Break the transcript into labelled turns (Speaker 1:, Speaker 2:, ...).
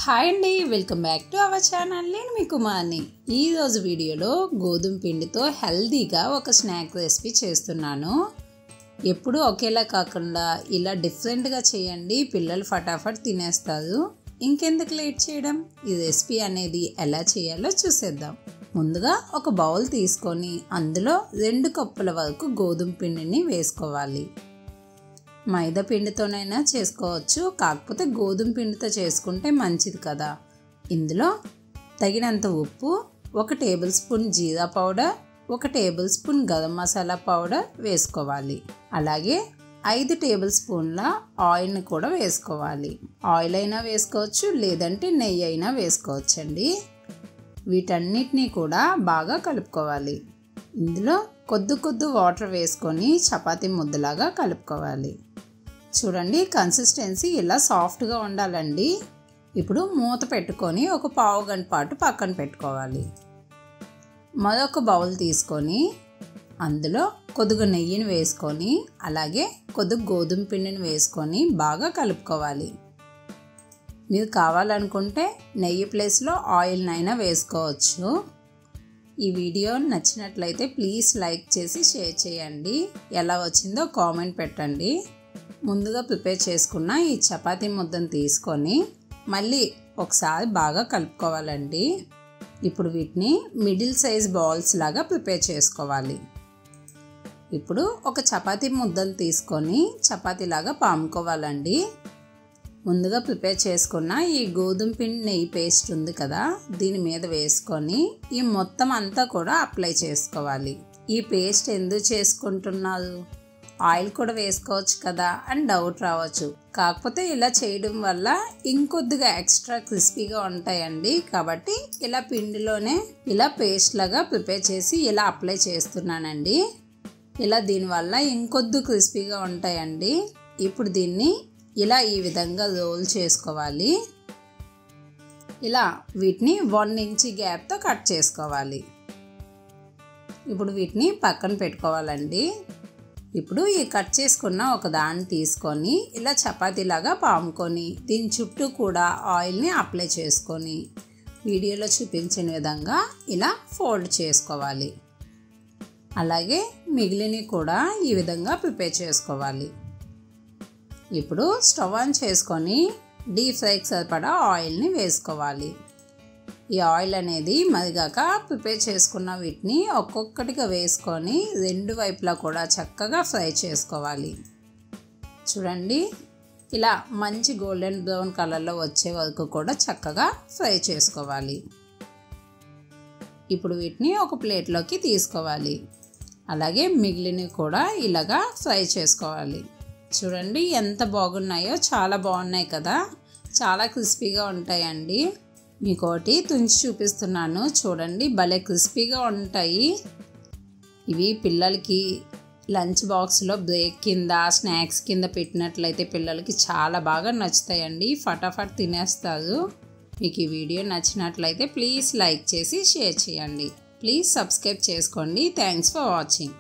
Speaker 1: Hi అండి, welcome back to our channel. నేను మీ కుమార్ని. ఈరోజు వీడియోలో గోధుమ పిండితో హెల్తీగా ఒక స్నాక్ రెసిపీ చేస్తున్నాను. ఎప్పుడూ ఒకేలా కాకుండా ఇలా డిఫరెంట్గా చేయండి, పిల్లలు ఫటాఫట్ తినేస్తారు. ఇంకెందుకు లేట్ చేయడం, ఈ రెసిపీ అనేది ఎలా చేయాలో చూసేద్దాం. ముందుగా ఒక బౌల్ తీసుకొని అందులో 2 కప్పుల వరకు గోధుమ పిండిని వేసుకోవాలి. మైదా పిండితోనైనా చేసుకోవచ్చు, కాకపోతే గోధుమ పిండితో చేసుకుంటే మంచిది కదా. ఇందులో తగినంత ఉప్పు, 1 టేబుల్ స్పూన్ జీరా powder, 1 tablespoon garam masala powder వేసుకోవాలి. అలాగే 5 టేబుల్ స్పూన్ల ఆయిల్ని కూడా వేసుకోవాలి. ఆయిల్ అయినా వేసుకోవచ్చు, లేదంటే నెయ్యి అయినా వేసుకోవచ్చండి. వీటన్నిటినీ కూడా బాగా కలుపుకోవాలి. ఇందులో కొద్ది వాటర్ వేసుకొని చపాతీ ముద్దలాగా కలుపుకోవాలి. చూడండి, కన్సిస్టెన్సీ ఇలా సాఫ్ట్గా ఉండాలండి. ఇప్పుడు మూత పెట్టుకొని ఒక పావు గంట పాటు పక్కన పెట్టుకోవాలి. మరొక బౌల్ తీసుకొని అందులో కొద్దిగా నెయ్యిని వేసుకొని అలాగే కొద్దిగా గోధుమ పిండిని వేసుకొని బాగా కలుపుకోవాలి. మీరు కావాలనుకుంటే నెయ్యి ప్లేస్లో ఆయిల్నైనా వేసుకోవచ్చు. ఈ వీడియో నచ్చినట్లయితే ప్లీజ్ లైక్ చేసి షేర్ చేయండి. ఎలా వచ్చిందో కామెంట్ పెట్టండి. ముందుగా ప్రిపేర్ చేసుకున్న ఈ చపాతీ ముద్దను తీసుకొని మళ్ళీ ఒకసారి బాగా కలుపుకోవాలండి. ఇప్పుడు వీటిని మిడిల్ సైజ్ బాల్స్ లాగా ప్రిపేర్ చేసుకోవాలి. ఇప్పుడు ఒక చపాతీ ముద్దను తీసుకొని చపాతీలాగా పాముకోవాలండి. ముందుగా ప్రిపేర్ చేసుకున్న ఈ గోధుమ పిండి నెయ్యి పేస్ట్ ఉంది కదా, దీని మీద వేసుకొని ఈ మొత్తం అంతా కూడా అప్లై చేసుకోవాలి. ఈ పేస్ట్ ఎందుకు చేసుకుంటున్నారు, ఆయిల్ కూడా వేసుకోవచ్చు కదా అని డౌట్ రావచ్చు. కాకపోతే ఇలా చేయడం వల్ల ఇంకొద్దిగా ఎక్స్ట్రా క్రిస్పీగా ఉంటాయండి. కాబట్టి ఇలా పిండిలోనే ఇలా పేస్ట్ లాగా ప్రిపేర్ చేసి ఇలా అప్లై చేస్తున్నానండి. ఇలా దీనివల్ల ఇంకొద్ది క్రిస్పీగా ఉంటాయండి. ఇప్పుడు దీన్ని ఇలా ఈ విధంగా రోల్ చేసుకోవాలి. ఇలా వీటిని 1 ఇంచ్ గ్యాప్తో కట్ చేసుకోవాలి. ఇప్పుడు వీటిని పక్కన పెట్టుకోవాలండి. ఇప్పుడు ఈ కట్ చేసుకున్న ఒక దాన్ని తీసుకొని ఇలా చపాతీలాగా పాముకొని దీని చుట్టూ కూడా ఆయిల్ని అప్లై చేసుకొని వీడియోలో చూపించిన విధంగా ఇలా ఫోల్డ్ చేసుకోవాలి. అలాగే మిగిలినవి కూడా ఈ విధంగా ప్రిపేర్ చేసుకోవాలి. ఇప్పుడు స్టవ్ ఆన్ చేసుకొని డీప్ ఫ్రైకి సరిపడా ఆయిల్ని వేసుకోవాలి. ఈ ఆయిల్ అనేది మరిగాక ప్రిపేర్ చేసుకున్న వీటిని ఒక్కొక్కటిగా వేసుకొని 2 వైపులా కూడా చక్కగా ఫ్రై చేసుకోవాలి. చూడండి, ఇలా మంచి గోల్డెన్ బ్రౌన్ కలర్లో వచ్చే వరకు కూడా చక్కగా ఫ్రై చేసుకోవాలి. ఇప్పుడు వీటిని ఒక ప్లేట్లోకి తీసుకోవాలి. అలాగే మిగిలినవి కూడా ఇలాగా ఫ్రై చేసుకోవాలి. చూడండి ఎంత బాగున్నాయో, చాలా బాగున్నాయి కదా, చాలా క్రిస్పీగా ఉంటాయండి. మీకు ఒకటి తుంచి చూపిస్తున్నాను, చూడండి భలే క్రిస్పీగా ఉంటాయి. ఇవి పిల్లలకి లంచ్ బాక్స్లో బ్రేక్ కింద స్నాక్స్ కింద పెట్టినట్లయితే పిల్లలకి చాలా బాగా నచ్చుతాయండి, ఫటాఫట్ తినేస్తారు. మీకు ఈ వీడియో నచ్చినట్లయితే ప్లీజ్ లైక్ చేసి షేర్ చేయండి. ప్లీజ్ సబ్స్క్రైబ్ చేసుకోండి. Thanks for watching.